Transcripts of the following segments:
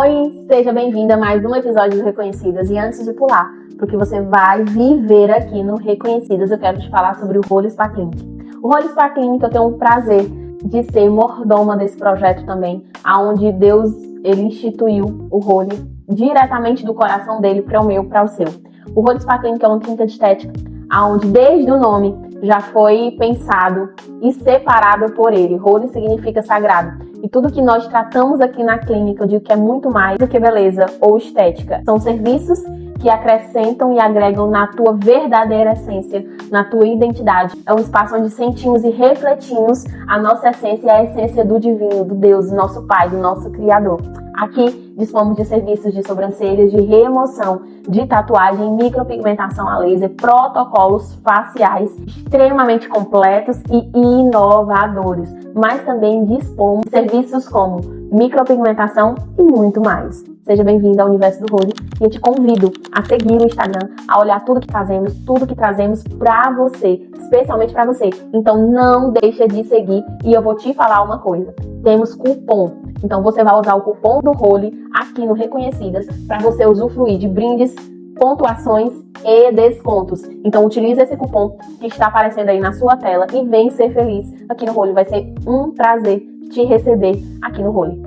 Oi, seja bem-vinda a mais um episódio do Reconhecidas. E antes de pular, porque você vai viver aqui no Reconhecidas, eu quero te falar sobre o Holy Spa Clinic. O Holy Spa Clinic, eu tenho o prazer de ser mordoma desse projeto também, aonde Deus ele instituiu o Holy diretamente do coração dele para o meu, para o seu. O Holy Spa Clinic é uma clínica de estética, aonde desde o nome já foi pensado e separado por ele. Holy significa sagrado. E tudo que nós tratamos aqui na clínica, eu digo que é muito mais do que beleza ou estética. São serviços que acrescentam e agregam na tua verdadeira essência, na tua identidade. É um espaço onde sentimos e refletimos a nossa essência e a essência do divino, do Deus, do nosso Pai, do nosso Criador. Aqui dispomos de serviços de sobrancelhas, de remoção, de tatuagem, micropigmentação a laser, protocolos faciais extremamente completos e inovadores. Mas também dispomos de serviços como micropigmentação e muito mais. Seja bem-vindo ao Universo do Holy e eu te convido a seguir o Instagram, a olhar tudo que fazemos, tudo que trazemos pra você, especialmente pra você. Então não deixa de seguir e eu vou te falar uma coisa. Temos cupom. Então você vai usar o cupom do Holy aqui no Reconhecidas para você usufruir de brindes, pontuações e descontos. Então utilize esse cupom que está aparecendo aí na sua tela e vem ser feliz aqui no Holy. Vai ser um prazer te receber aqui no Holy.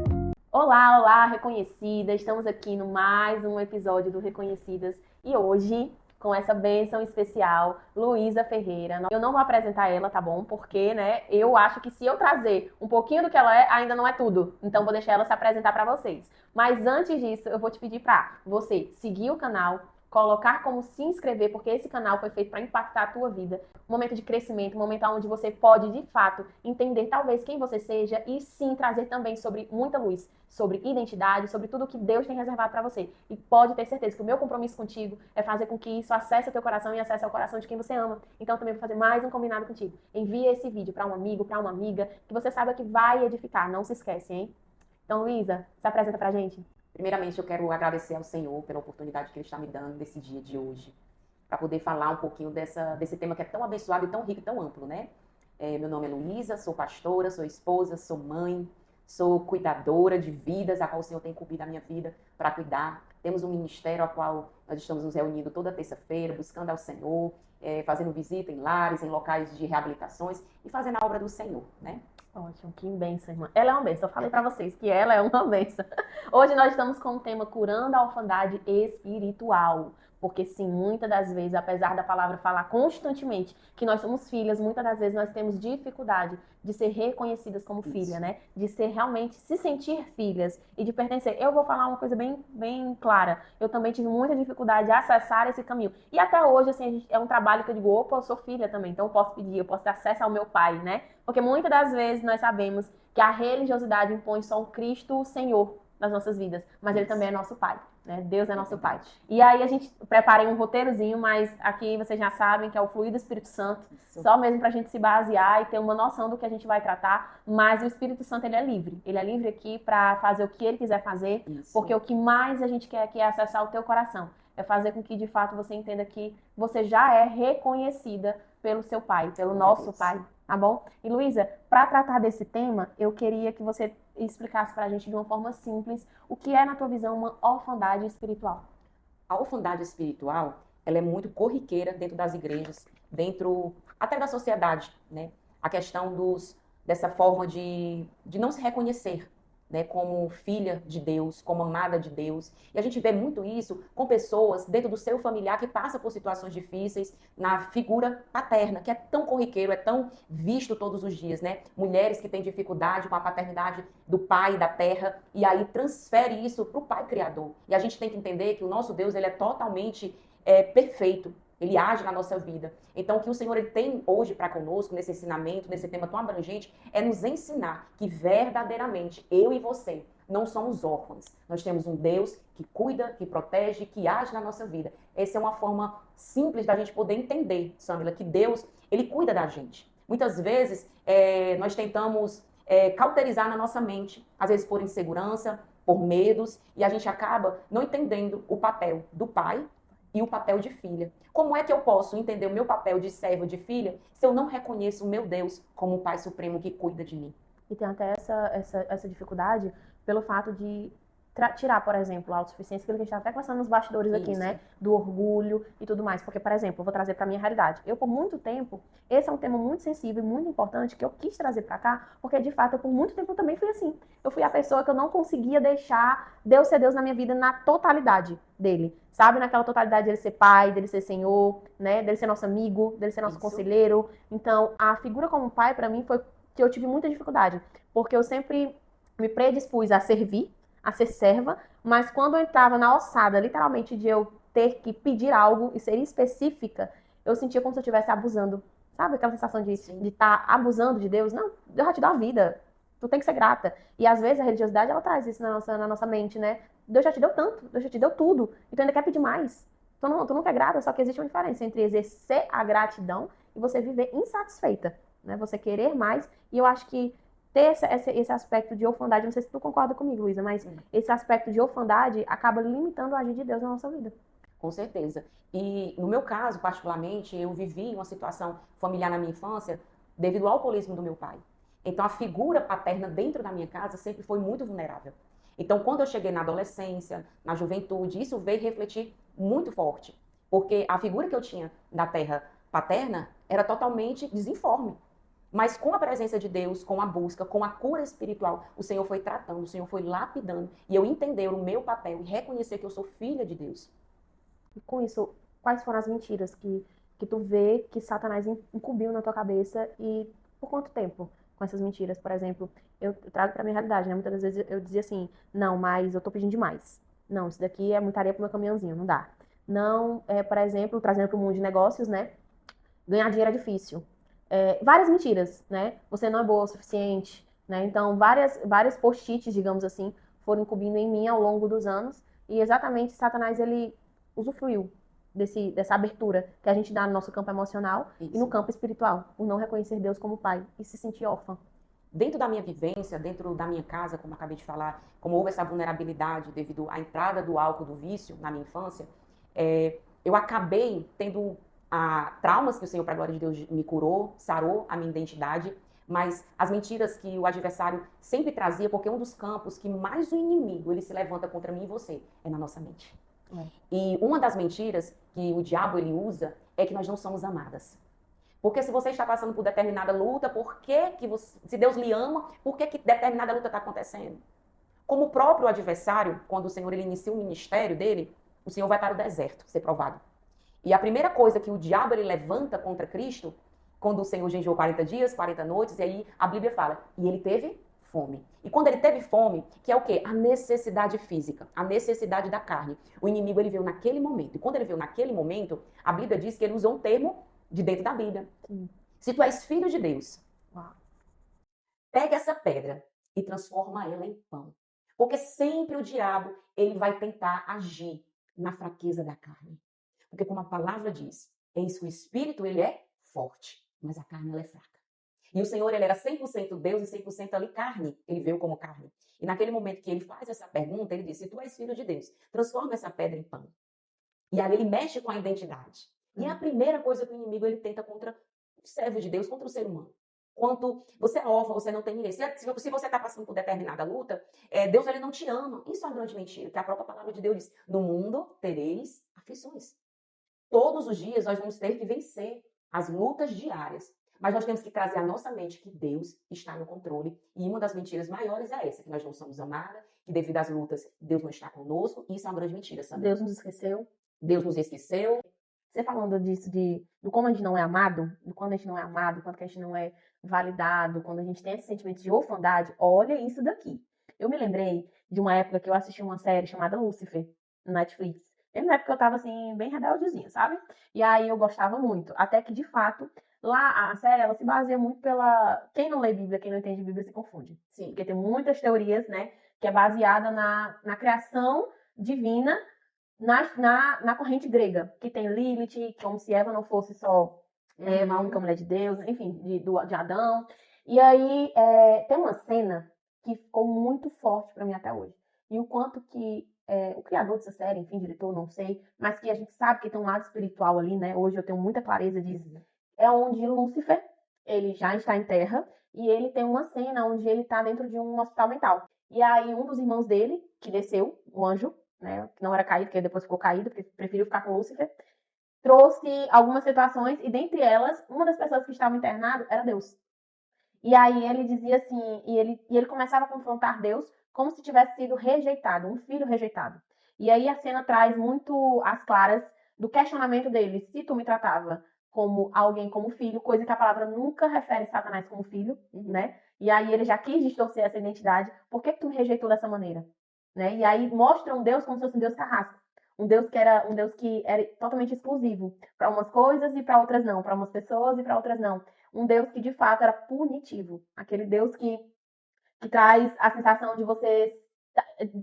Olá, olá, Reconhecidas! Estamos aqui no mais um episódio do Reconhecidas e hoje, com essa bênção especial, Luísa Ferreira. Eu não vou apresentar ela, tá bom? Porque, eu acho que se eu trazer um pouquinho do que ela é, ainda não é tudo. Então, vou deixar ela se apresentar pra vocês. Mas antes disso, eu vou te pedir pra você seguir o canal, colocar como se inscrever, porque esse canal foi feito para impactar a tua vida. Um momento de crescimento, um momento onde você pode, de fato, entender talvez quem você seja e sim trazer também sobre muita luz, sobre identidade, sobre tudo que Deus tem reservado para você. E pode ter certeza que o meu compromisso contigo é fazer com que isso acesse o teu coração e acesse o coração de quem você ama. Então também vou fazer mais um combinado contigo. Envia esse vídeo para um amigo, para uma amiga, que você saiba que vai edificar. Não se esquece, hein? Então, Luísa, se apresenta pra gente. Primeiramente, eu quero agradecer ao Senhor pela oportunidade que Ele está me dando nesse dia de hoje, para poder falar um pouquinho desse tema que é tão abençoado e tão rico e tão amplo, né? Meu nome é Luísa, sou pastora, sou esposa, sou mãe, sou cuidadora de vidas, a qual o Senhor tem incumbido a minha vida para cuidar. Temos um ministério ao qual nós estamos nos reunindo toda terça-feira, buscando ao Senhor, fazendo visita em lares, em locais de reabilitações e fazendo a obra do Senhor, né? Ótimo, que bênção, irmã. Ela é uma bênção. Eu falei pra vocês que ela é uma bênção. Hoje nós estamos com o tema Curando a Orfandade Espiritual. Porque sim, muitas das vezes, apesar da palavra falar constantemente que nós somos filhas, muitas das vezes nós temos dificuldade de ser reconhecidas como filha, né? De ser realmente, se sentir filhas e de pertencer. Eu vou falar uma coisa bem clara. Eu também tive muita dificuldade de acessar esse caminho. E até hoje, assim, é um trabalho que eu digo, opa, eu sou filha também, então eu posso pedir, eu posso ter acesso ao meu pai, né? Porque muitas das vezes nós sabemos que a religiosidade impõe só um Cristo Senhor nas nossas vidas, mas Ele também é nosso Pai, né? Deus é nosso Pai. E aí a gente preparei um roteirozinho, mas aqui vocês já sabem que é o fluir do Espírito Santo, só mesmo pra gente se basear e ter uma noção do que a gente vai tratar, mas o Espírito Santo, ele é livre aqui pra fazer o que Ele quiser fazer, porque o que mais a gente quer aqui é acessar o teu coração, é fazer com que de fato você entenda que você já é reconhecida pelo seu Pai, pelo nosso Pai. Tá bom? E Luísa, para tratar desse tema, eu queria que você explicasse para a gente de uma forma simples o que é, na tua visão, uma orfandade espiritual. A orfandade espiritual, ela é muito corriqueira dentro das igrejas, dentro até da sociedade, né? A questão dessa forma de não se reconhecer, né, como filha de Deus, como amada de Deus. E a gente vê muito isso com pessoas dentro do seu familiar que passa por situações difíceis na figura paterna, que é tão corriqueiro, é tão visto todos os dias, né? Mulheres que têm dificuldade com a paternidade do pai da terra e aí transfere isso para o pai criador. E a gente tem que entender que o nosso Deus, ele é totalmente perfeito. Ele age na nossa vida. Então, o que o Senhor ele tem hoje para conosco, nesse ensinamento, nesse tema tão abrangente, é nos ensinar que verdadeiramente eu e você não somos órfãos. Nós temos um Deus que cuida, que protege, que age na nossa vida. Essa é uma forma simples da gente poder entender, Samila, que Deus, ele cuida da gente. Muitas vezes, nós tentamos cauterizar na nossa mente, às vezes por insegurança, por medos, e a gente acaba não entendendo o papel do pai e o papel de filha. Como é que eu posso entender o meu papel de serva, de filha, se eu não reconheço o meu Deus como o Pai Supremo que cuida de mim? E tem até essa dificuldade pelo fato de tirar, por exemplo, a autossuficiência, que a gente está até conversando nos bastidores aqui, Isso. né? Do orgulho e tudo mais. Porque, por exemplo, eu vou trazer para minha realidade. Eu, por muito tempo, esse é um tema muito sensível e muito importante que eu quis trazer para cá, porque, de fato, eu, por muito tempo, eu também fui assim. Eu fui a pessoa que eu não conseguia deixar Deus ser Deus na minha vida na totalidade dele. Sabe? Naquela totalidade dele ser pai, dele ser senhor, né? Dele ser nosso amigo, dele ser nosso Isso. conselheiro. Então, a figura como pai, para mim, foi que eu tive muita dificuldade. Porque eu sempre me predispus a servir, a ser serva, mas quando eu entrava na ossada, literalmente, de eu ter que pedir algo e ser específica, eu sentia como se eu estivesse abusando. Sabe aquela sensação de estar abusando de Deus? Não, Deus já te dá a vida. Tu tem que ser grata. E às vezes a religiosidade, ela traz isso na nossa mente, né? Deus já te deu tanto, Deus já te deu tudo. E tu ainda quer pedir mais. Tu não quer grata, só que existe uma diferença entre exercer a gratidão e você viver insatisfeita, né? Você querer mais. E eu acho que ter esse aspecto de orfandade, não sei se tu concorda comigo, Luísa, mas esse aspecto de orfandade acaba limitando o agir de Deus na nossa vida. Com certeza. E no meu caso, particularmente, eu vivi uma situação familiar na minha infância devido ao alcoolismo do meu pai. Então, a figura paterna dentro da minha casa sempre foi muito vulnerável. Então, quando eu cheguei na adolescência, na juventude, isso veio refletir muito forte. Porque a figura que eu tinha da terra paterna era totalmente desinforme. Mas com a presença de Deus, com a busca, com a cura espiritual, o Senhor foi tratando, o Senhor foi lapidando, e eu entender o meu papel e reconhecer que eu sou filha de Deus. E com isso, quais foram as mentiras que tu vê que Satanás incumbiu na tua cabeça e por quanto tempo com essas mentiras? Por exemplo, eu trago pra minha realidade, né? Muitas das vezes eu dizia assim, não, mas eu tô pedindo demais. Não, isso daqui é muita areia pro meu caminhãozinho, não dá. Não, por exemplo, trazendo pro mundo de negócios, né? Ganhar dinheiro é difícil. Várias mentiras, né? Você não é boa o suficiente, né? Então, vários post-its, digamos assim, foram incumbindo em mim ao longo dos anos. E exatamente Satanás, ele usufruiu dessa abertura que a gente dá no nosso campo emocional e no campo espiritual. O não reconhecer Deus como pai e se sentir órfã. Dentro da minha vivência, dentro da minha casa, como acabei de falar, como houve essa vulnerabilidade devido à entrada do álcool, do vício na minha infância, eu acabei tendo traumas que o Senhor, para a glória de Deus, me curou, sarou a minha identidade, mas as mentiras que o adversário sempre trazia, porque um dos campos que mais o inimigo ele se levanta contra mim e você é na nossa mente. E uma das mentiras que o diabo ele usa é que nós não somos amadas. Porque se você está passando por determinada luta, por que você, se Deus lhe ama, por que determinada luta está acontecendo? Como o próprio adversário, quando o Senhor ele inicia o ministério dele, o Senhor vai para o deserto ser provado. E a primeira coisa que o diabo ele levanta contra Cristo, quando o Senhor jejuou 40 dias, 40 noites, e aí a Bíblia fala, e ele teve fome. E quando ele teve fome, que é o quê? A necessidade física, a necessidade da carne. O inimigo ele veio naquele momento. E quando ele veio naquele momento, a Bíblia diz que ele usou um termo de dentro da Bíblia. Se tu és filho de Deus, pega essa pedra e transforma ela em pão. Porque sempre o diabo, ele vai tentar agir na fraqueza da carne. Porque como a palavra diz, eis que o espírito, ele é forte, mas a carne, ela é fraca. E o Senhor, ele era 100% Deus e 100% ali carne. Ele veio como carne. E naquele momento que ele faz essa pergunta, ele diz, se tu és filho de Deus, transforma essa pedra em pão. E aí ele mexe com a identidade. E é a primeira coisa que o inimigo ele tenta contra o servo de Deus, contra o ser humano. Quanto você é órfão, você não tem ninguém. Se você está passando por determinada luta, Deus ele não te ama. Isso é uma grande mentira, que a própria palavra de Deus diz, no mundo tereis aflições. Todos os dias nós vamos ter que vencer as lutas diárias. Mas nós temos que trazer à nossa mente que Deus está no controle. E uma das mentiras maiores é essa, que nós não somos amadas, que devido às lutas Deus não está conosco. Isso é uma grande mentira, sabe? Deus nos esqueceu. Deus nos esqueceu. Você falando disso, do como a gente não é amado, do quando a gente não é amado, quando a gente não é validado, quando a gente tem esse sentimento de orfandade, olha isso daqui. Eu me lembrei de uma época que eu assisti uma série chamada Lucifer, no Netflix. Na época eu tava assim, bem rebeldezinha, sabe? E aí eu gostava muito. Até que, de fato, lá a série, ela se baseia muito pela... Quem não lê Bíblia, quem não entende Bíblia, se confunde. Sim. Porque tem muitas teorias, né? Que é baseada na criação divina na corrente grega, que tem Lilith, como se Eva não fosse só uma única mulher de Deus, enfim, de Adão. E aí tem uma cena que ficou muito forte pra mim até hoje. E o quanto que o criador dessa série, enfim, diretor, não sei, mas que a gente sabe que tem um lado espiritual ali, né? Hoje eu tenho muita clareza disso. É onde Lúcifer, ele já está em terra, e ele tem uma cena onde ele está dentro de um hospital mental. E aí um dos irmãos dele, que desceu, o anjo, né, que não era caído, que depois ficou caído, porque preferiu ficar com Lúcifer, trouxe algumas situações, e dentre elas, uma das pessoas que estava internado era Deus. E aí ele dizia assim, e ele começava a confrontar Deus como se tivesse sido rejeitado, um filho rejeitado. E aí a cena traz muito às claras do questionamento dele, se tu me tratava como alguém como filho, coisa que a palavra nunca refere Satanás como filho, né? E aí ele já quis distorcer essa identidade, por que tu me rejeitou dessa maneira? Né? E aí mostra um Deus como se fosse um Deus carrasco. Um Deus que era totalmente exclusivo para umas coisas e para outras não, para umas pessoas e para outras não. Um Deus que de fato era punitivo, aquele Deus que traz a sensação de você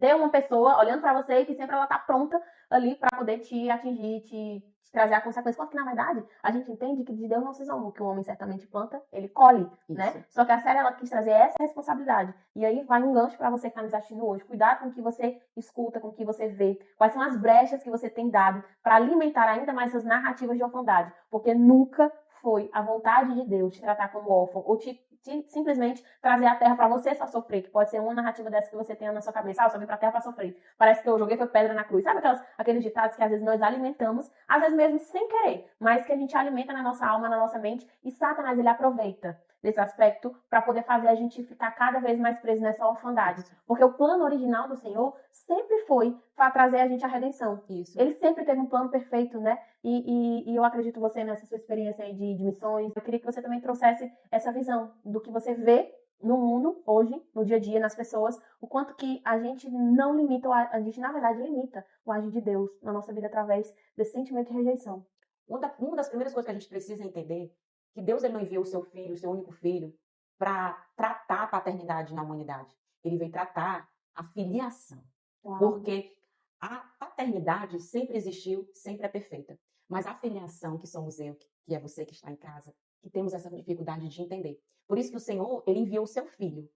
ter uma pessoa olhando para você e que sempre ela tá pronta ali para poder te atingir, te trazer a consequência. Porque, na verdade, a gente entende que de Deus não se zomba, que o homem certamente planta, ele colhe, né? Só que a série, ela quis trazer essa responsabilidade. E aí vai um gancho para você que tá nos assistindo hoje. Cuidado com o que você escuta, com o que você vê. Quais são as brechas que você tem dado para alimentar ainda mais essas narrativas de orfandade. Porque nunca foi a vontade de Deus te tratar como órfão ou te simplesmente trazer a terra para você só sofrer, que pode ser uma narrativa dessa que você tenha na sua cabeça. Eu só vim pra terra para sofrer. Parece que eu joguei foi pedra na cruz. Sabe aqueles ditados que às vezes nós alimentamos, às vezes mesmo sem querer, mas que a gente alimenta na nossa alma, na nossa mente, e Satanás ele aproveita desse aspecto para poder fazer a gente ficar cada vez mais preso nessa orfandade. Porque o plano original do Senhor sempre foi para trazer a gente a redenção. Isso. Ele sempre teve um plano perfeito, né? E eu acredito você nessa sua experiência aí de missões. Eu queria que você também trouxesse essa visão do que você vê no mundo, hoje, no dia a dia, nas pessoas, o quanto que a gente não limita, a gente na verdade limita o agir de Deus na nossa vida através desse sentimento de rejeição. Uma das primeiras coisas que a gente precisa entender que Deus ele não enviou o seu filho, o seu único filho, para tratar a paternidade na humanidade. Ele veio tratar a filiação. Uau. Porque a paternidade sempre existiu, sempre é perfeita. Mas a filiação, que somos eu, que é você que está em casa, que temos essa dificuldade de entender. Por isso que o Senhor, ele enviou o seu filho,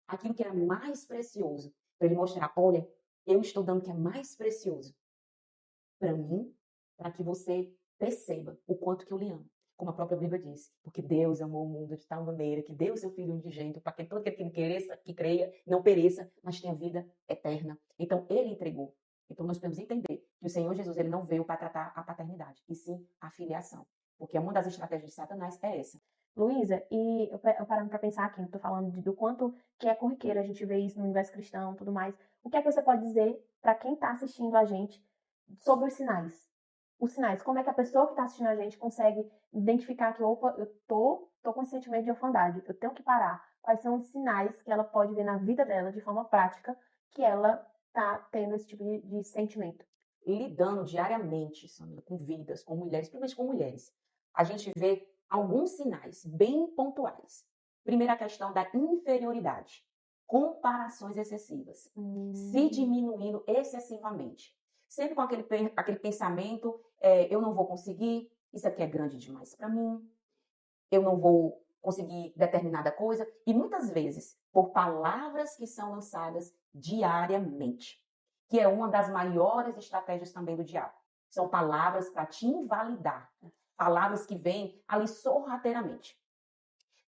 aquilo que era mais precioso, para ele mostrar, olha, eu estou dando o que é mais precioso para mim, para que você perceba o quanto que eu lhe amo. Como a própria Bíblia diz, porque Deus amou o mundo de tal maneira que deu o seu Filho unigênito para que todo aquele que creia, não pereça, mas tenha vida eterna. Então, ele entregou. Então, nós podemos entender que o Senhor Jesus ele não veio para tratar a paternidade, e sim a filiação. Porque uma das estratégias de Satanás é essa. Luísa, e eu parando para pensar aqui, eu tô falando do quanto que é corriqueiro a gente ver isso no universo cristão e tudo mais. O que é que você pode dizer para quem está assistindo a gente sobre os sinais? Os sinais, como é que a pessoa que está assistindo a gente consegue identificar que, opa, eu tô com esse sentimento de orfandade, eu tenho que parar. Quais são os sinais que ela pode ver na vida dela, de forma prática, que ela tá tendo esse tipo de sentimento? Lidando diariamente, Sandra, com vidas, com mulheres, principalmente com mulheres, a gente vê alguns sinais bem pontuais. Primeiro, a questão da inferioridade. Comparações excessivas. Se diminuindo excessivamente. Sempre com aquele pensamento, eu não vou conseguir, isso aqui é grande demais para mim, eu não vou conseguir determinada coisa. E muitas vezes, por palavras que são lançadas diariamente, que é uma das maiores estratégias também do diabo. São palavras para te invalidar. Palavras que vêm ali sorrateiramente.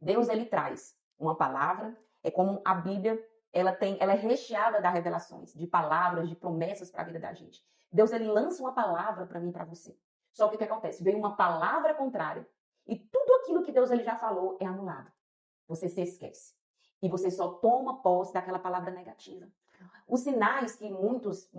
Deus, ele traz uma palavra, é como a Bíblia, ela é recheada de revelações, de palavras, de promessas para a vida da gente. Deus, ele lança uma palavra para mim e para você. Só que o que acontece? Vem uma palavra contrária e tudo aquilo que Deus ele já falou é anulado. Você se esquece. E você só toma posse daquela palavra negativa. Os sinais que muitas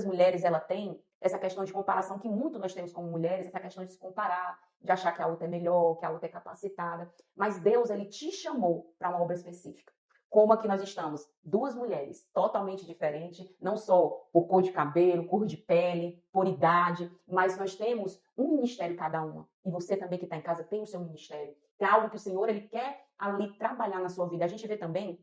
mulheres ela têm, essa questão de comparação que muito nós temos como mulheres, essa questão de se comparar, de achar que a outra é melhor, que a outra é capacitada. Mas Deus, ele te chamou para uma obra específica. Como aqui nós estamos, duas mulheres totalmente diferentes, não só por cor de cabelo, cor de pele, por idade, mas nós temos um ministério cada uma. E você também que está em casa tem o seu ministério. É algo que o Senhor ele quer ali trabalhar na sua vida. A gente vê também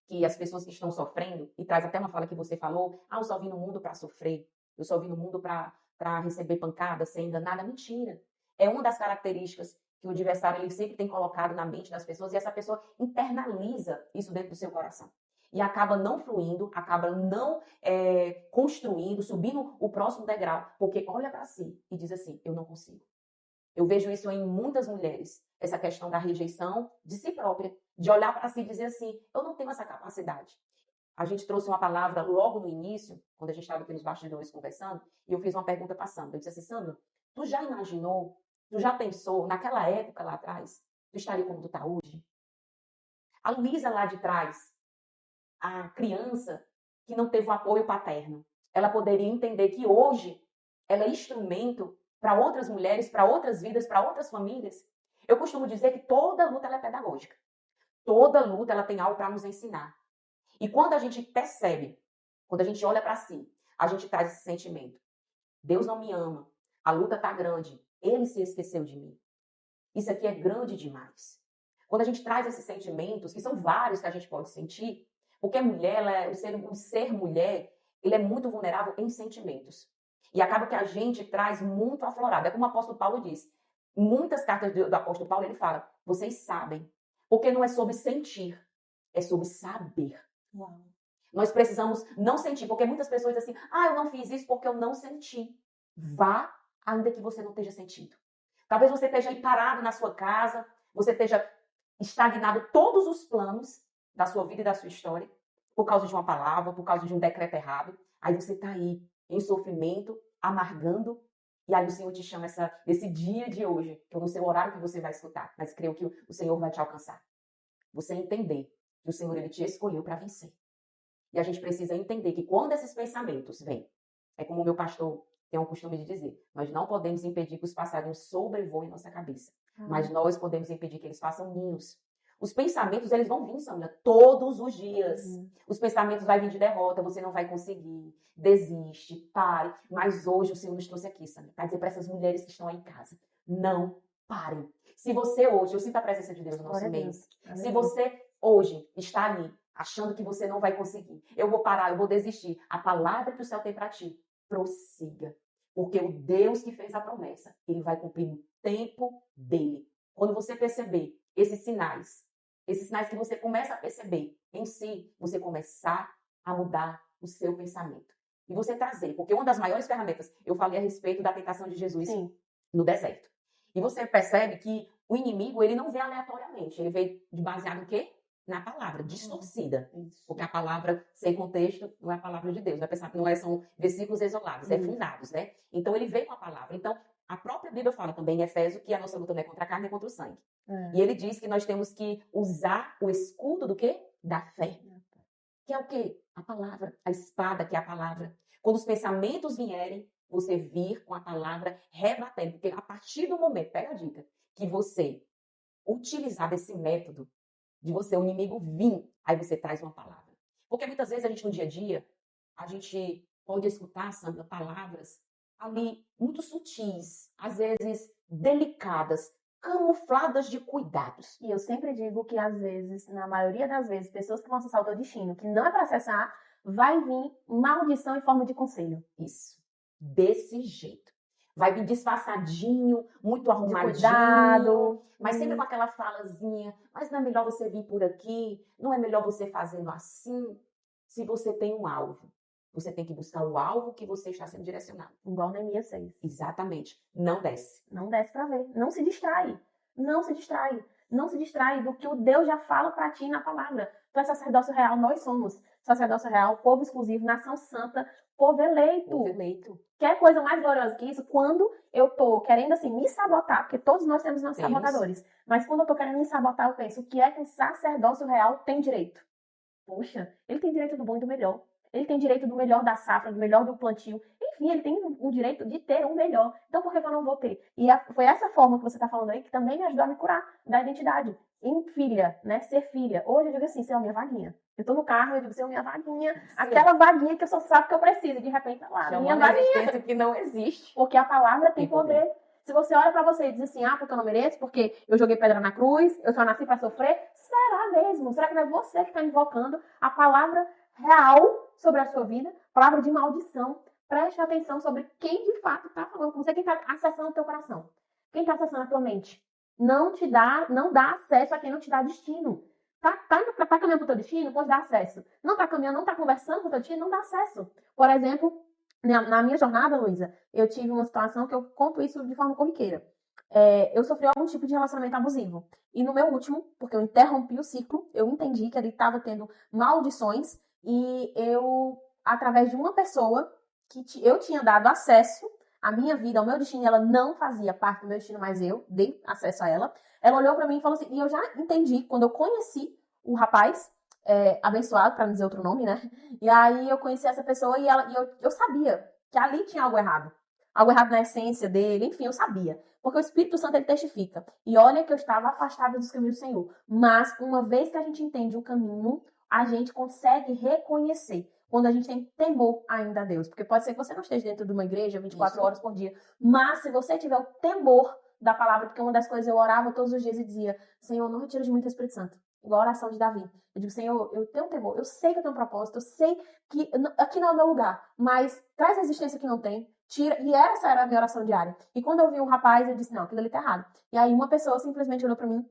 que as pessoas que estão sofrendo, e traz até uma fala que você falou, eu só vim no mundo para sofrer, eu só vim no mundo para receber pancada, ser enganada. Mentira. É uma das características que o adversário ele sempre tem colocado na mente das pessoas, e essa pessoa internaliza isso dentro do seu coração. E acaba não fluindo, acaba não construindo, subindo o próximo degrau, porque olha para si e diz assim, eu não consigo. Eu vejo isso em muitas mulheres, essa questão da rejeição de si própria. de olhar para si e dizer assim, eu não tenho essa capacidade. A gente trouxe uma palavra logo no início, quando a gente estava aqui nos bastidores conversando, e eu fiz uma pergunta para a Sandra. Eu disse assim, Sandra, tu já imaginou, tu já pensou, naquela época lá atrás, tu estaria como tu está hoje? A Luísa lá de trás, a criança que não teve o apoio paterno, ela poderia entender que hoje ela é instrumento para outras mulheres, para outras vidas, para outras famílias. Eu costumo dizer que toda luta ela é pedagógica. Toda luta ela tem algo para nos ensinar. E quando a gente percebe, quando a gente olha para si, a gente traz esse sentimento. Deus não me ama, a luta está grande, ele se esqueceu de mim. Isso aqui é grande demais. Quando a gente traz esses sentimentos, que são vários que a gente pode sentir, porque a mulher, o ser mulher, ele é muito vulnerável em sentimentos. E acaba que a gente traz muito aflorado. É como o apóstolo Paulo diz. Em muitas cartas do apóstolo Paulo, ele fala, vocês sabem. Porque não é sobre sentir, é sobre saber. Uau. Nós precisamos não sentir, porque muitas pessoas dizem assim, eu não fiz isso porque eu não senti. Vá, ainda que você não esteja sentindo. Talvez você esteja aí parado na sua casa, você esteja estagnado todos os planos da sua vida e da sua história, por causa de uma palavra, por causa de um decreto errado. Aí você está aí, em sofrimento, amargando, e aí o Senhor te chama nesse dia de hoje, que eu não sei o horário que você vai escutar, mas creio que o Senhor vai te alcançar. Você entender que o Senhor ele te escolheu para vencer. E a gente precisa entender que quando esses pensamentos vêm, é como o meu pastor tem um costume de dizer, nós não podemos impedir que os passarinhos sobrevoem nossa cabeça, mas nós podemos impedir que eles façam ninhos. Os pensamentos, eles vão vir, Sandra, todos os dias. Os pensamentos vão vir de derrota, você não vai conseguir, desiste, pare. Mas hoje o Senhor nos trouxe aqui, Sandra, para dizer para essas mulheres que estão aí em casa, não parem. Se você hoje, eu sinto a presença de Deus no nosso meio, se você hoje está ali, achando que você não vai conseguir, eu vou parar, eu vou desistir, a palavra que o céu tem para ti, prossiga. Porque o Deus que fez a promessa, ele vai cumprir no tempo dele. Quando você perceber esses sinais que você começa a perceber em si, você começar a mudar o seu pensamento. E você trazer, porque uma das maiores ferramentas, eu falei a respeito da tentação de Jesus no deserto. E você percebe que o inimigo, ele não vê aleatoriamente, ele vê baseado no quê? Na palavra, distorcida. Porque a palavra sem contexto não é a palavra de Deus. Vai pensar que são versículos isolados, é fundados, né? Então ele vem com a palavra. Então, a própria Bíblia fala também em Efésios que a nossa luta não é contra a carne, é contra o sangue. E ele diz que nós temos que usar o escudo do quê? Da fé. Que é o quê? A palavra, a espada, que é a palavra. Quando os pensamentos vierem, você vir com a palavra rebatendo. Porque a partir do momento, pega a dica, que você utilizar desse método, de você, o inimigo vir, aí você traz uma palavra. Porque muitas vezes a gente, no dia a dia, a gente pode escutar, Sandra, palavras ali muito sutis, às vezes delicadas, camufladas de cuidados. E eu sempre digo que, às vezes, na maioria das vezes, pessoas que vão acessar o teu destino, que não é para acessar, vai vir maldição em forma de conselho. Isso. Desse jeito. Vai vir disfarçadinho, muito arrumadinho, cuidado, mas sempre com aquela falazinha, mas não é melhor você vir por aqui, não é melhor você fazendo assim. Se você tem um alvo, você tem que buscar o alvo que você está sendo direcionado. Igual Neemias 6. Exatamente. Não desce. Não desce para ver. Não se distrai. Não se distrai. Não se distrai do que o Deus já fala para ti na palavra. Tu é sacerdócio real, nós somos sacerdócio real, povo exclusivo, nação santa, povo eleito. Povo eleito. Quer coisa mais gloriosa que isso? Quando eu tô querendo, assim, me sabotar, porque todos nós temos nossos sabotadores, mas quando eu tô querendo me sabotar, eu penso, o que é que um sacerdócio real tem direito? Poxa, ele tem direito do bom e do melhor. Ele tem direito do melhor da safra, do melhor do plantio. Enfim, ele tem o direito de ter um melhor. Então, por que eu não vou ter? E foi essa forma que você está falando aí que também me ajudou a me curar da identidade. Em filha, né? Ser filha. Hoje eu digo assim, Senhor, minha vaguinha. Eu tô no carro, eu digo, Senhor, minha vaguinha. Sim. Aquela vaguinha que eu só sabe que eu preciso. E de repente tá lá, minha vaguinha. Que não existe. Porque a palavra tem poder. Se você olha pra você e diz assim, porque eu não mereço, porque eu joguei pedra na cruz, eu só nasci pra sofrer, será mesmo? Será que não é você que está invocando a palavra real sobre a sua vida? Palavra de maldição. Preste atenção sobre quem de fato está falando com você, quem está acessando o teu coração. Quem está acessando a tua mente. Não dá acesso a quem não te dá destino. Tá caminhando pro teu destino? Pode dar acesso. Não tá caminhando, não tá conversando com o teu destino? Não dá acesso. Por exemplo, na minha jornada, Luísa, eu tive uma situação que eu conto isso de forma corriqueira. eu sofri algum tipo de relacionamento abusivo. E no meu último, porque eu interrompi o ciclo, eu entendi que ele estava tendo maldições e eu, através de uma pessoa que eu tinha dado acesso à minha vida, ao meu destino, ela não fazia parte do meu destino, mas eu dei acesso a ela. Ela olhou pra mim e falou assim, e eu já entendi, quando eu conheci o rapaz, abençoado, pra não dizer outro nome, né? E aí eu conheci essa pessoa e eu sabia que ali tinha algo errado. Algo errado na essência dele, enfim, eu sabia. Porque o Espírito Santo, ele testifica. E olha que eu estava afastada dos caminhos do Senhor. Mas, uma vez que a gente entende o caminho, a gente consegue reconhecer quando a gente tem temor ainda a Deus. Porque pode ser que você não esteja dentro de uma igreja 24 horas por dia. Mas, se você tiver o temor da palavra, porque uma das coisas eu orava todos os dias e dizia, Senhor, não retira de mim o Espírito Santo. Igual a oração de Davi. Eu digo, Senhor, eu tenho temor, eu sei que eu tenho um propósito, eu sei que aqui não é o meu lugar, mas traz a existência que não tem, tira. E essa era a minha oração diária. E quando eu vi um rapaz, eu disse, não, aquilo ali tá errado. E aí uma pessoa simplesmente olhou pra mim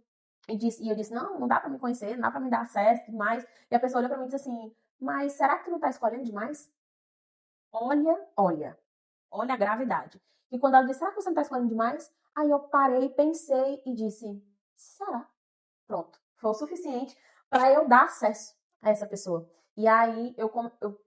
e eu disse, não dá pra me conhecer, não dá pra me dar acesso e tudo mais. E a pessoa olhou pra mim e disse assim, mas será que tu não tá escolhendo demais? Olha a gravidade. E quando ela disse, será que você não tá escolhendo demais? Aí eu parei, pensei e disse, será? Pronto. Foi o suficiente para eu dar acesso a essa pessoa. E aí eu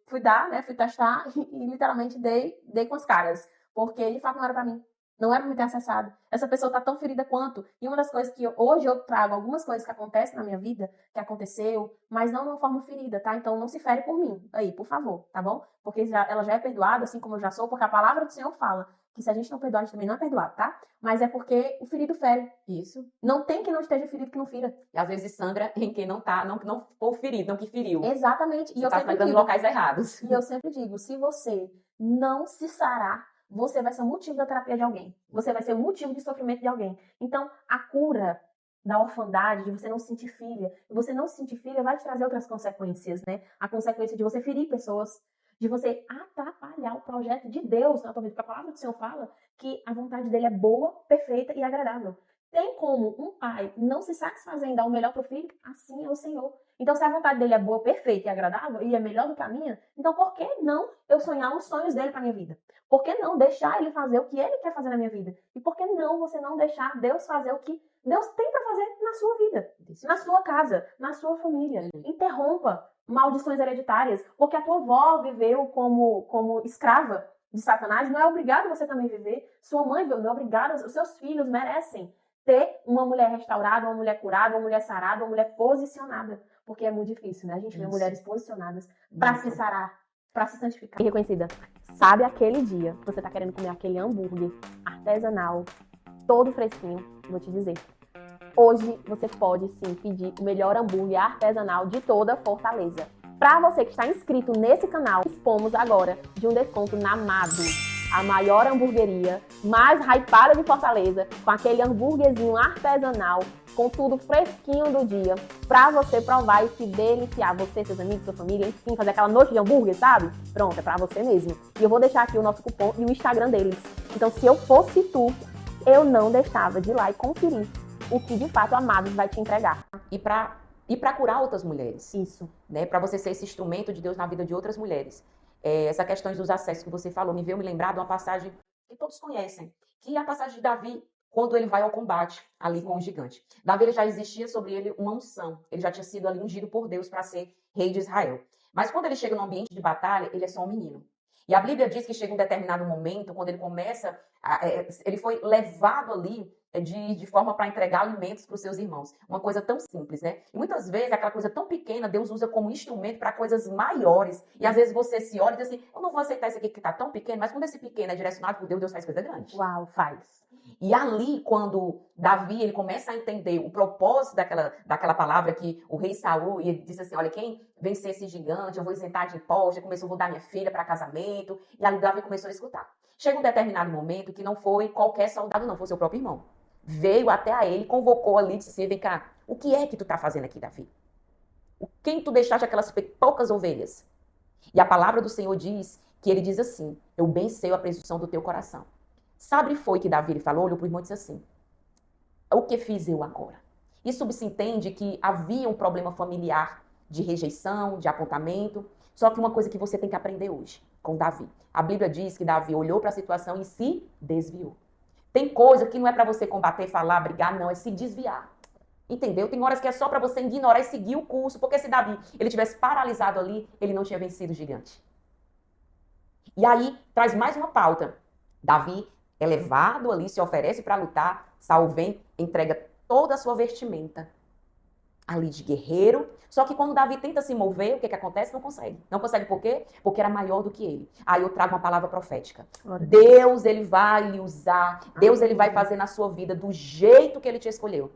fui dar, né? Fui testar e literalmente dei com as caras. Porque de fato não era pra mim. Não era pra me ter acessado. Essa pessoa tá tão ferida quanto. E uma das coisas que hoje eu trago algumas coisas que acontecem na minha vida, que aconteceu, mas não de uma forma ferida, tá? Então não se fere por mim. Aí, por favor, tá bom? Porque ela já é perdoada, assim como eu já sou, porque a palavra do Senhor fala que se a gente não perdoar, a gente também não é perdoado, tá? Mas é porque o ferido fere. Isso. Não tem quem não esteja ferido que não fira. E às vezes sangra em quem não tá, não for ferido, não que feriu. Exatamente. E Você eu tá sempre sangrando em digo, locais errados. e eu sempre digo, se você não se sarar, você vai ser o motivo da terapia de alguém. Você vai ser o motivo de sofrimento de alguém. Então, a cura da orfandade, de você não se sentir filha, e você não se sentir filha vai te trazer outras consequências, né? A consequência de você ferir pessoas, de você atrapalhar o projeto de Deus na tua vida. Porque a palavra do Senhor fala que a vontade dele é boa, perfeita e agradável. Tem como um pai não se satisfazer em dar o melhor para o filho? Assim é o Senhor. Então, se a vontade dele é boa, perfeita e agradável, e é melhor do que a minha, então por que não eu sonhar os sonhos dele para minha vida? Por que não deixar ele fazer o que ele quer fazer na minha vida? E por que não você não deixar Deus fazer o que Deus tem para fazer na sua vida, na sua casa, na sua família? Interrompa maldições hereditárias, porque a tua avó viveu como escrava de Satanás, não é obrigado você também viver. Sua mãe não é obrigada, os seus filhos merecem ter uma mulher restaurada, uma mulher curada, uma mulher sarada, uma mulher posicionada. Porque é muito difícil, né? A gente vê mulheres posicionadas para se sarar, para se santificar. E reconhecida. Sabe aquele dia que você tá querendo comer aquele hambúrguer artesanal, todo fresquinho? Vou te dizer. Hoje você pode sim pedir o melhor hambúrguer artesanal de toda Fortaleza. Para você que está inscrito nesse canal, dispomos agora de um desconto na Mado, a maior hamburgueria mais hypada de Fortaleza, com aquele hambúrguerzinho artesanal, com tudo fresquinho do dia, para você provar e se deliciar. Você, seus amigos, sua família, enfim, fazer aquela noite de hambúrguer, sabe? Pronto, é para você mesmo. E eu vou deixar aqui o nosso cupom e o Instagram deles. Então, se eu fosse tu, eu não deixava de ir lá e conferir o que de fato a Amados vai te entregar. E para curar outras mulheres. Isso. Né? Para você ser esse instrumento de Deus na vida de outras mulheres. Essa questão dos acessos que você falou me veio me lembrar de uma passagem que todos conhecem, que é a passagem de Davi, quando ele vai ao combate ali com o gigante. Davi, ele já existia sobre ele uma unção. Ele já tinha sido ali ungido por Deus para ser rei de Israel. Mas quando ele chega no ambiente de batalha, ele é só um menino. E a Bíblia diz que chega um determinado momento, quando ele começa, ele foi levado ali de forma para entregar alimentos para os seus irmãos. Uma coisa tão simples, né? E muitas vezes aquela coisa tão pequena, Deus usa como instrumento para coisas maiores. E às vezes você se olha e diz assim, eu não vou aceitar isso aqui que está tão pequeno, mas quando esse pequeno é direcionado por Deus, Deus faz coisa grande. Uau, faz. E ali, quando Davi ele começa a entender o propósito daquela palavra que o rei Saul, e ele disse assim, olha, quem vencer esse gigante, eu vou isentar de impostos, eu vou dar minha filha para casamento. E ali Davi começou a escutar. Chega um determinado momento que não foi qualquer soldado, não, foi seu próprio irmão. Veio até a ele, convocou ali, disse assim, vem cá, o que é que tu tá fazendo aqui, Davi? Quem tu deixaste aquelas poucas ovelhas? E a palavra do Senhor diz que ele diz assim, eu bem sei a presunção do teu coração. Sabe foi que Davi ele falou, olhou para o irmão e disse assim, o que fiz eu agora? E subentende que havia um problema familiar de rejeição, de apontamento, só que uma coisa que você tem que aprender hoje com Davi. A Bíblia diz que Davi olhou para a situação e se desviou. Tem coisa que não é para você combater, falar, brigar, não, é se desviar. Entendeu? Tem horas que é só para você ignorar e seguir o curso, porque se Davi ele tivesse paralisado ali, ele não tinha vencido o gigante. E aí traz mais uma pauta. Davi é levado ali, se oferece para lutar, Saul vem, entrega toda a sua vestimenta ali de guerreiro. Só que quando Davi tenta se mover, o que acontece? Não consegue. Não consegue por quê? Porque era maior do que ele. Aí eu trago uma palavra profética. Deus, ele vai lhe usar. Deus, ele vai fazer na sua vida do jeito que ele te escolheu.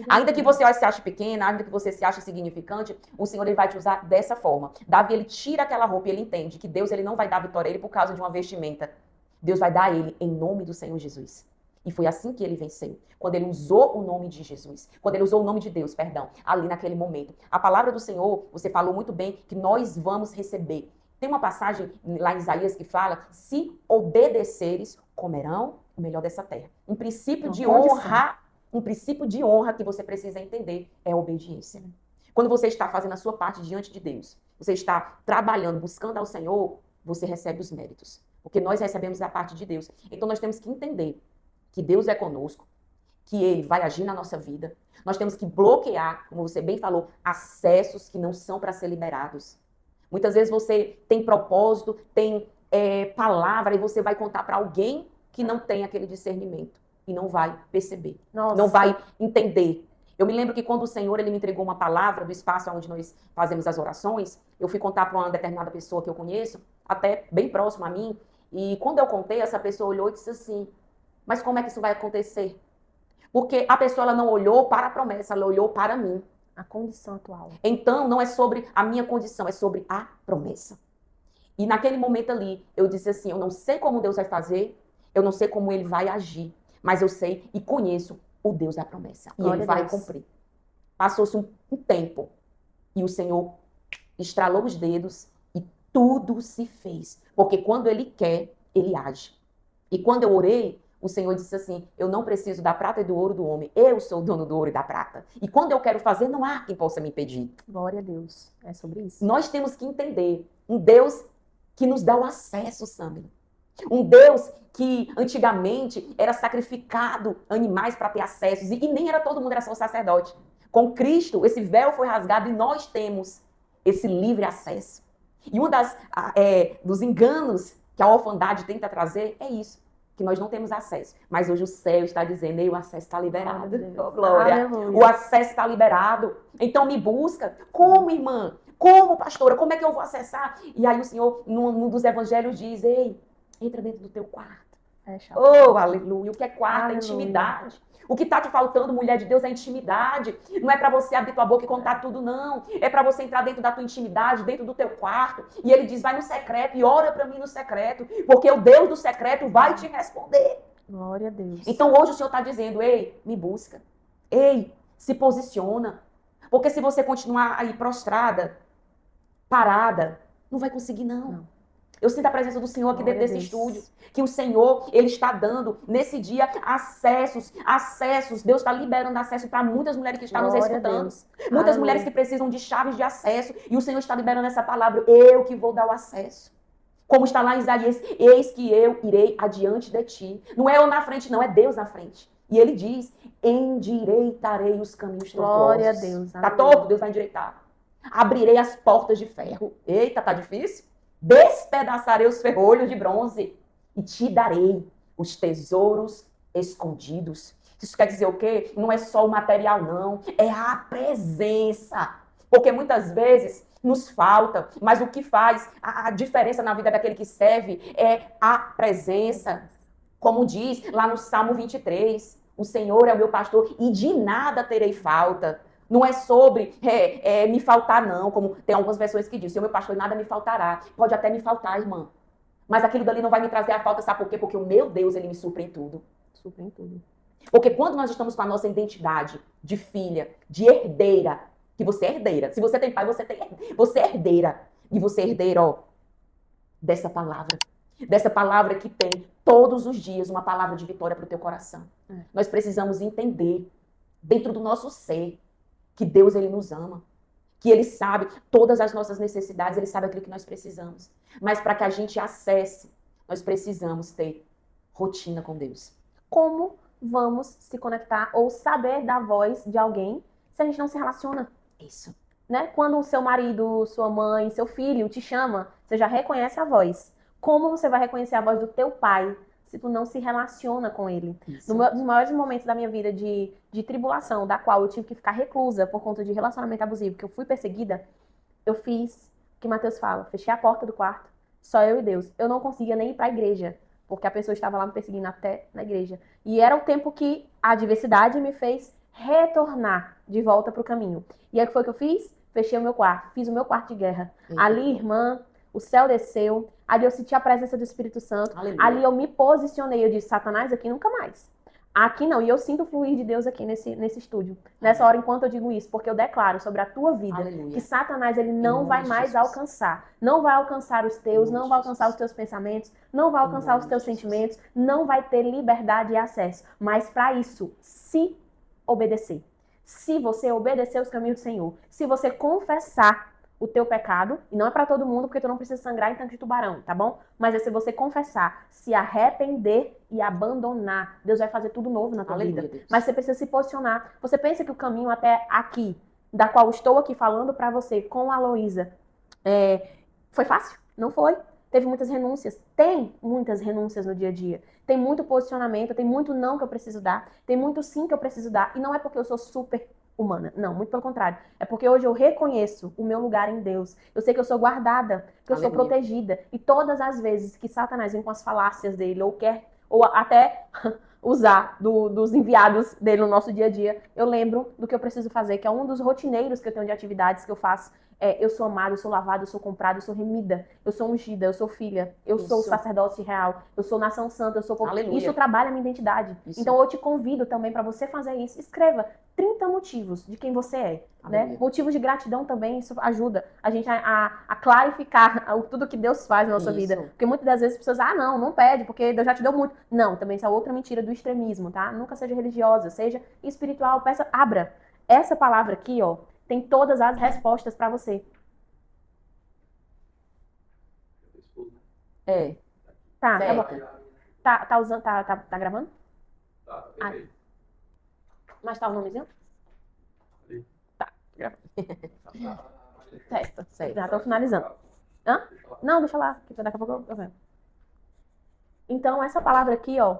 Ainda que você se ache pequena, ainda que você se ache insignificante, o Senhor ele vai te usar dessa forma. Davi, ele tira aquela roupa e ele entende que Deus ele não vai dar vitória a ele por causa de uma vestimenta. Deus vai dar a ele em nome do Senhor Jesus. E foi assim que ele venceu. Quando ele usou o nome de Jesus. Quando ele usou o nome de Deus, perdão. Ali naquele momento. A palavra do Senhor, você falou muito bem, que nós vamos receber. Tem uma passagem lá em Isaías que fala, se obedeceres, comerão o melhor dessa terra. Um princípio de honra. Um princípio de honra que você precisa entender é a obediência. Quando você está fazendo a sua parte diante de Deus, você está trabalhando, buscando ao Senhor, você recebe os méritos. Porque nós recebemos da parte de Deus. Então nós temos que entender que Deus é conosco, que Ele vai agir na nossa vida. Nós temos que bloquear, como você bem falou, acessos que não são para ser liberados. Muitas vezes você tem propósito, tem palavra, e você vai contar para alguém que não tem aquele discernimento. E não vai perceber, não vai entender. Eu me lembro que quando o Senhor ele me entregou uma palavra do espaço onde nós fazemos as orações, eu fui contar para uma determinada pessoa que eu conheço, até bem próxima a mim, e quando eu contei, essa pessoa olhou e disse assim, mas como é que isso vai acontecer? Porque a pessoa ela não olhou para a promessa, ela olhou para mim. A condição atual. Então, não é sobre a minha condição, é sobre a promessa. E naquele momento ali, eu disse assim, eu não sei como Deus vai fazer, eu não sei como Ele vai agir, mas eu sei e conheço o Deus da promessa. E Ele vai cumprir. Passou-se um tempo e o Senhor estralou os dedos e tudo se fez. Porque quando Ele quer, Ele age. E quando eu orei, o Senhor disse assim, eu não preciso da prata e do ouro do homem, eu sou o dono do ouro e da prata. E quando eu quero fazer, não há quem possa me impedir. Glória a Deus. É sobre isso. Nós temos que entender um Deus que nos dá o acesso, Sammy. Um Deus que antigamente era sacrificado animais para ter acessos. E nem era todo mundo, era só o sacerdote. Com Cristo, esse véu foi rasgado e nós temos esse livre acesso. E um dos enganos que a orfandade tenta trazer é isso. Que nós não temos acesso. Mas hoje o céu está dizendo, o acesso está liberado. Oh, glória. Aleluia. O acesso está liberado. Então me busca. Como, irmã? Como, pastora? Como é que eu vou acessar? E aí o Senhor, num dos evangelhos, diz, ei, entra dentro do teu quarto. Oh, aleluia. O que é quarto? Aleluia. É intimidade. O que está te faltando, mulher de Deus, é intimidade. Não é para você abrir tua boca e contar tudo, não. É para você entrar dentro da tua intimidade, dentro do teu quarto. E ele diz, vai no secreto e ora para mim no secreto. Porque o Deus do secreto vai te responder. Glória a Deus. Então hoje o Senhor está dizendo, ei, me busca. Ei, se posiciona. Porque se você continuar aí prostrada, parada, não vai conseguir, não. Eu sinto a presença do Senhor aqui dentro desse estúdio. Que o Senhor, Ele está dando, nesse dia, acessos. Deus está liberando acesso para muitas mulheres que estão nos escutando. Muitas mulheres que precisam de chaves de acesso. E o Senhor está liberando essa palavra. Eu que vou dar o acesso. Como está lá em Isaías, eis que eu irei adiante de ti. Não é eu na frente, não, é Deus na frente. E Ele diz, endireitarei os caminhos tortuosos. Glória a Deus. Está torto, Deus vai endireitar. Abrirei as portas de ferro. Eita, tá difícil? Despedaçarei os ferrolhos de bronze e te darei os tesouros escondidos. Isso quer dizer o quê? Não é só o material, não. É a presença. Porque muitas vezes nos falta, mas o que faz a diferença na vida daquele que serve é a presença. Como diz lá no Salmo 23, o Senhor é o meu pastor e de nada terei falta. Não é sobre me faltar, não, como tem algumas versões que dizem, o meu pastor nada me faltará. Pode até me faltar, irmã. Mas aquilo dali não vai me trazer a falta, sabe por quê? Porque o meu Deus, Ele me supre em tudo. Supre em tudo. Porque quando nós estamos com a nossa identidade de filha, de herdeira, que você é herdeira. Se você tem pai, você é herdeira. E você é herdeira, ó, dessa palavra. Dessa palavra que tem todos os dias uma palavra de vitória para o teu coração. Nós precisamos entender, dentro do nosso ser, que Deus, Ele nos ama, que Ele sabe todas as nossas necessidades, Ele sabe aquilo que nós precisamos. Mas para que a gente acesse, nós precisamos ter rotina com Deus. Como vamos se conectar ou saber da voz de alguém se a gente não se relaciona? Isso. Né? Quando o seu marido, sua mãe, seu filho te chama, você já reconhece a voz. Como você vai reconhecer a voz do teu pai se tu não se relaciona com ele? Nos maiores momentos da minha vida de tribulação, da qual eu tive que ficar reclusa por conta de relacionamento abusivo, que eu fui perseguida, eu fiz o que Mateus fala, fechei a porta do quarto, só eu e Deus. Eu não conseguia nem ir para a igreja, porque a pessoa estava lá me perseguindo até na igreja. E era o tempo que a adversidade me fez retornar de volta para o caminho. E aí o que foi que eu fiz? Fechei o meu quarto, fiz o meu quarto de guerra. Ali, irmã, o céu desceu, ali eu senti a presença do Espírito Santo, Aleluia. ali eu me posicionei, eu disse, Satanás, aqui nunca mais. Aqui não, e eu sinto o fluir de Deus aqui nesse estúdio, nessa hora enquanto eu digo isso, porque eu declaro sobre a tua vida, Aleluia. que Satanás ele não vai mais alcançar, não vai alcançar os teus, não vai alcançar os teus pensamentos, não vai alcançar os teus sentimentos, não vai ter liberdade e acesso, mas para isso, se obedecer. Se você obedecer os caminhos do Senhor, se você confessar o teu pecado, e não é para todo mundo, porque tu não precisa sangrar em tanque de tubarão, tá bom? Mas é se você confessar, se arrepender e abandonar, Deus vai fazer tudo novo na tua vida. Deus. Mas você precisa se posicionar. Você pensa que o caminho até aqui, da qual estou aqui falando para você, com a Aloísa, foi fácil? Não foi. Teve muitas renúncias. Tem muitas renúncias no dia a dia. Tem muito posicionamento, tem muito não que eu preciso dar, tem muito sim que eu preciso dar. E não é porque eu sou super humana. Não, muito pelo contrário. É porque hoje eu reconheço o meu lugar em Deus. Eu sei que eu sou guardada, que eu sou protegida. E todas as vezes que Satanás vem com as falácias dele, ou até usar dos enviados dele no nosso dia a dia, eu lembro do que eu preciso fazer, que é um dos rotineiros que eu tenho de atividades que eu faço. Eu sou amada, eu sou lavada, eu sou comprada, eu sou remida, eu sou ungida, eu sou filha, eu sou o sacerdócio real, eu sou nação santa, eu sou povo. Isso trabalha a minha identidade. Então eu te convido também para você fazer isso. Escreva 30 motivos de quem você é, né? Motivos de gratidão também, isso ajuda a gente a clarificar tudo que Deus faz na nossa vida. Porque muitas das vezes as pessoas, não pede, porque Deus já te deu muito. Não, também isso é outra mentira do extremismo, tá? Nunca seja religiosa, seja espiritual, abra. Essa palavra aqui, ó, tem todas as respostas para você. Tá bom. Tá usando, tá gravando? Tá. Mas tá o nomezinho? Tá, gravando. Certo. Já tô finalizando. Hã? Não, deixa lá, que daqui a pouco eu venho. Então, essa palavra aqui, ó,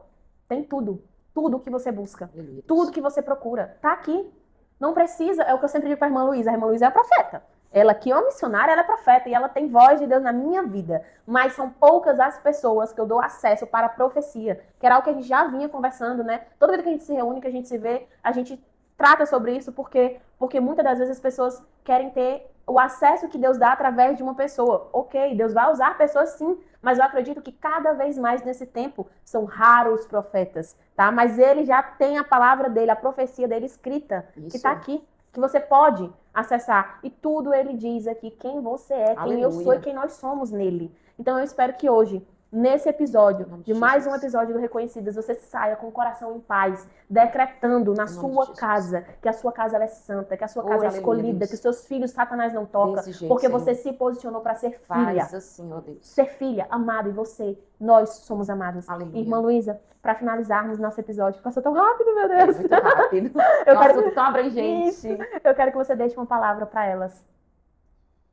tem tudo. Tudo que você busca. Tudo que você procura. Tá aqui. Não precisa, é o que eu sempre digo pra irmã Luísa. A irmã Luísa é a profeta. Ela que é uma missionária, ela é profeta e ela tem voz de Deus na minha vida. Mas são poucas as pessoas que eu dou acesso para a profecia. Que era algo que a gente já vinha conversando, né? Toda vez que a gente se reúne, que a gente se vê, a gente trata sobre isso porque muitas das vezes as pessoas querem ter o acesso que Deus dá através de uma pessoa. Ok, Deus vai usar pessoas sim, mas eu acredito que cada vez mais nesse tempo são raros os profetas, tá? Mas ele já tem a palavra dele, a profecia dele escrita, que está aqui, que você pode acessar. E tudo ele diz aqui quem você é, quem eu sou e quem nós somos nele. Então eu espero que hoje, nesse episódio, de mais um episódio do Reconhecidas, você saia com o coração em paz, decretando na sua casa, que a sua casa ela é santa, que a sua casa é escolhida, que os seus filhos Satanás não toca, porque você se posicionou para ser filha. Assim, ó Deus. Ser filha, amada, e você, nós somos amados. Irmã Luísa, para finalizarmos nosso episódio, passou tão rápido, meu Deus. Muito rápido. Assunto tão abrangente. Isso. Eu quero que você deixe uma palavra para elas.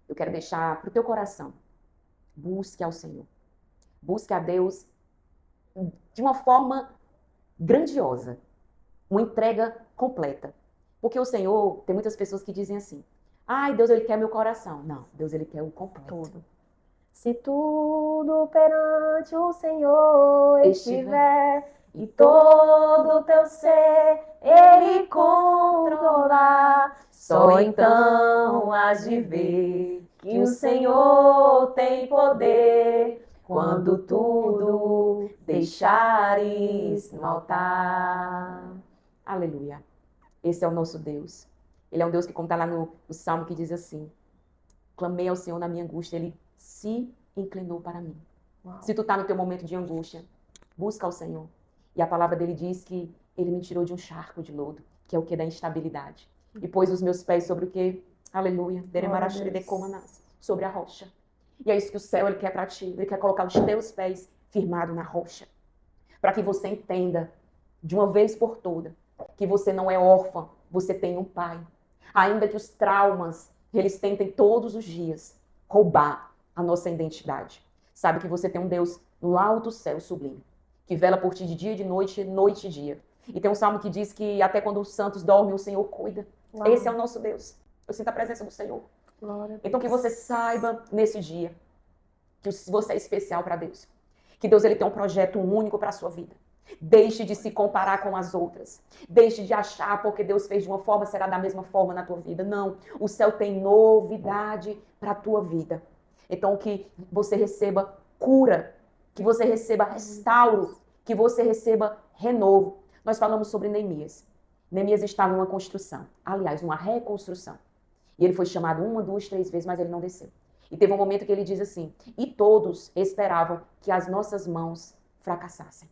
Eu quero deixar pro teu coração. Busque ao Senhor. Busque a Deus de uma forma grandiosa. Uma entrega completa. Porque o Senhor, tem muitas pessoas que dizem assim, Deus, Ele quer meu coração. Não, Deus, Ele quer o completo. Tudo. Se tudo perante o Senhor estiver, e todo o teu ser Ele controlar, só então hás de ver que o Senhor tem poder, quando tudo deixares no altar. Aleluia. Esse é o nosso Deus. Ele é um Deus que, como está lá no Salmo, que diz assim, clamei ao Senhor na minha angústia, Ele se inclinou para mim. Uau. Se tu está no teu momento de angústia, busca o Senhor. E a palavra dele diz que Ele me tirou de um charco de lodo, que é o que? Da instabilidade. E pôs os meus pés sobre o quê? Aleluia. Sobre a rocha. E é isso que o céu Ele quer para ti. Ele quer colocar os teus pés firmados na rocha. Para que você entenda de uma vez por toda, que você não é órfã, você tem um pai. Ainda que os traumas, eles tentem todos os dias roubar a nossa identidade. Sabe que você tem um Deus no alto céu sublime, que vela por ti de dia e de noite, noite e dia. E tem um salmo que diz que até quando os santos dormem, o Senhor cuida. Uau. Esse é o nosso Deus. Eu sinto a presença do Senhor. Então que você saiba nesse dia que você é especial para Deus. Que Deus ele tem um projeto único para a sua vida. Deixe de se comparar com as outras. Deixe de achar porque Deus fez de uma forma, será da mesma forma na tua vida. Não. O céu tem novidade para a tua vida. Então que você receba cura, que você receba restauro, que você receba renovo. Nós falamos sobre Neemias. Neemias estava em uma construção. Aliás, uma reconstrução. E ele foi chamado 1, 2, 3 vezes, mas ele não desceu. E teve um momento que ele diz assim: e todos esperavam que as nossas mãos fracassassem.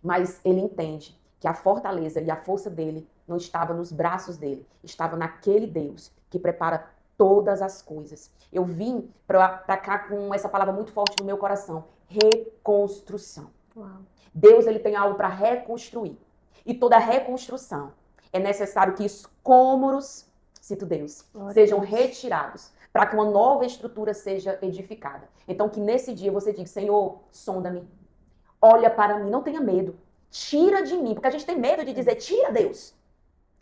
Mas ele entende que a fortaleza e a força dele não estava nos braços dele, estava naquele Deus que prepara todas as coisas. Eu vim para cá com essa palavra muito forte no meu coração: reconstrução. Uau. Deus ele tem algo para reconstruir. E toda reconstrução é necessário que escombros, cito Deus, sejam retirados para que uma nova estrutura seja edificada. Então que nesse dia você diga: Senhor, sonda-me, olha para mim, não tenha medo, tira de mim, porque a gente tem medo de dizer: tira, Deus.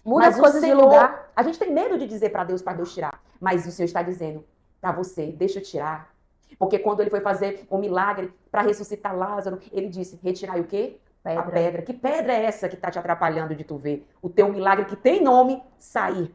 Muda as coisas de lugar. A gente tem medo de dizer para Deus tirar, mas o Senhor está dizendo para você: deixa eu tirar. Porque quando ele foi fazer um milagre para ressuscitar Lázaro, ele disse: retirai o quê? Pedra. A pedra. Que pedra é essa que está te atrapalhando de tu ver o teu milagre que tem nome sair?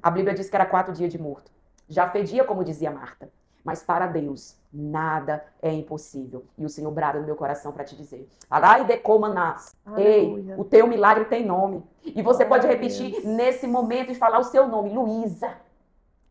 A Bíblia diz que era 4 dias de morto. Já fedia, como dizia Marta. Mas para Deus, nada é impossível. E o Senhor brada no meu coração para te dizer: Arai decomanás. Ei, o teu milagre tem nome. E você pode repetir nesse momento e falar o seu nome: Luísa,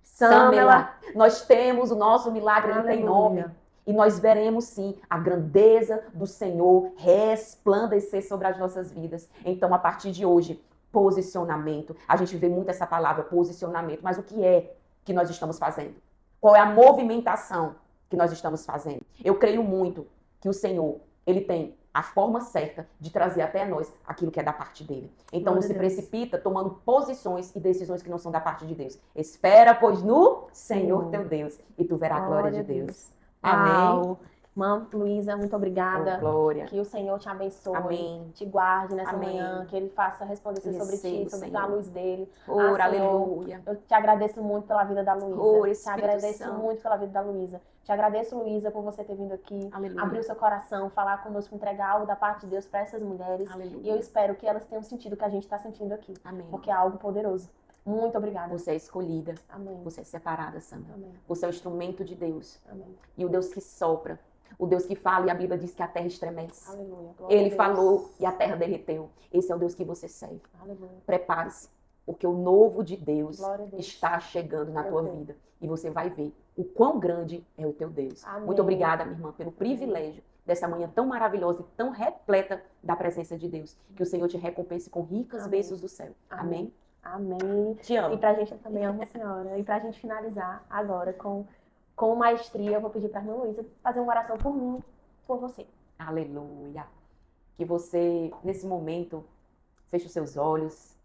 Samela. Nós temos o nosso milagre, ele tem nome. E nós veremos sim a grandeza do Senhor resplandecer sobre as nossas vidas. Então, a partir de hoje, posicionamento. A gente vê muito essa palavra, posicionamento. Mas o que é que nós estamos fazendo? Qual é a movimentação que nós estamos fazendo? Eu creio muito que o Senhor, ele tem a forma certa de trazer até nós aquilo que é da parte dele. Então não se precipita tomando posições e decisões que não são da parte de Deus. Espera, pois, no Senhor teu Deus, e tu verás a glória de Deus. Amém. Irmã Luísa, muito obrigada. Glória. Que o Senhor te abençoe, Amém. te guarde nessa Amém. manhã, que Ele faça resplandecer sobre ti, sobre a luz dele. Ora, Senhor, aleluia. eu te agradeço muito pela vida da Luísa. Ora, te agradeço muito pela vida da Luísa. Te agradeço, Luísa, por você ter vindo aqui, Aleluia. abrir o seu coração, falar conosco, entregar algo da parte de Deus para essas mulheres. Aleluia. E eu espero que elas tenham sentido o que a gente está sentindo aqui. Amém. Porque é algo poderoso. Muito obrigada. Você é escolhida. Amém. Você é separada, Sandra. Amém. Você é o instrumento de Deus. Amém. E o Deus que sopra. O Deus que fala e a Bíblia diz que a terra estremece. Aleluia. Glória Ele a Deus. falou e a terra derreteu. Esse é o Deus que você serve. Aleluia. Prepare-se, porque o novo de Deus Glória a Deus. está chegando na Meu tua Deus. vida. E você vai ver o quão grande é o teu Deus. Amém. Muito obrigada, minha irmã, pelo privilégio dessa manhã tão maravilhosa e tão repleta da presença de Deus. Que o Senhor te recompense com ricas Amém. bênçãos do céu. Amém. Amém? Amém. Te amo. E pra gente, eu também amo a senhora. E pra gente finalizar agora com maestria, eu vou pedir pra irmã Luísa fazer uma oração por mim, por você. Aleluia. Que você, nesse momento, feche os seus olhos,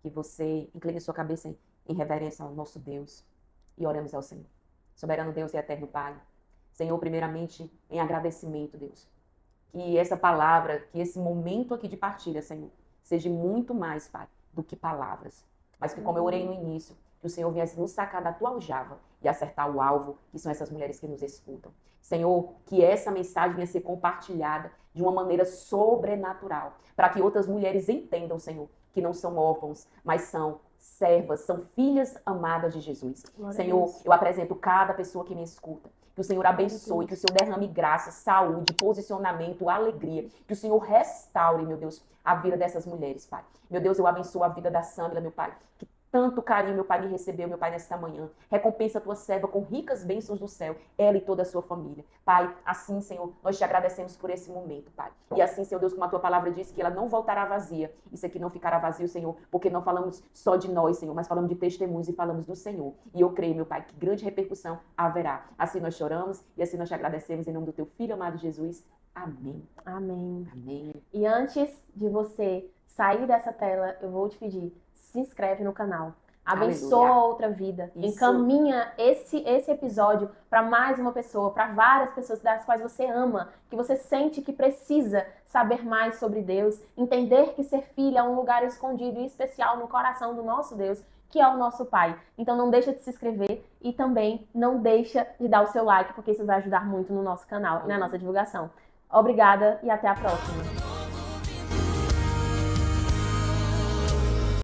que você incline sua cabeça em reverência ao nosso Deus e oremos ao Senhor. Soberano Deus e eterno Pai, Senhor, primeiramente em agradecimento, Deus, que essa palavra, que esse momento aqui de partilha, Senhor, seja muito mais, Pai, do que palavras. Mas que, como eu orei no início, que o Senhor viesse nos sacar da tua aljava e acertar o alvo, que são essas mulheres que nos escutam. Senhor, que essa mensagem venha ser compartilhada de uma maneira sobrenatural, para que outras mulheres entendam, Senhor, que não são órfãos, mas são servas, são filhas amadas de Jesus. Glória a Senhor, Deus. eu apresento cada pessoa que me escuta. Que o Senhor abençoe, que o Senhor derrame graça, saúde, posicionamento, alegria. Que o Senhor restaure, meu Deus, a vida dessas mulheres, Pai. Meu Deus, eu abençoo a vida da Sandra, meu Pai. Que tanto carinho, meu Pai, me recebeu, meu Pai, nesta manhã. Recompensa a tua serva com ricas bênçãos do céu, ela e toda a sua família. Pai, assim, Senhor, nós te agradecemos por esse momento, Pai. E assim, Senhor Deus, como a tua palavra diz, que ela não voltará vazia. Isso aqui não ficará vazio, Senhor, porque não falamos só de nós, Senhor, mas falamos de testemunhos e falamos do Senhor. E eu creio, meu Pai, que grande repercussão haverá. Assim nós choramos e assim nós te agradecemos em nome do teu Filho amado Jesus. Amém. Amém. Amém. E antes de você sair dessa tela, eu vou te pedir, se inscreve no canal. Abençoa Aleluia. outra vida. Isso. Encaminha esse episódio para mais uma pessoa, para várias pessoas das quais você ama, que você sente que precisa saber mais sobre Deus, entender que ser filho é um lugar escondido e especial no coração do nosso Deus, que é o nosso Pai. Então não deixa de se inscrever e também não deixa de dar o seu like, porque isso vai ajudar muito no nosso canal e na nossa divulgação. Obrigada e até a próxima.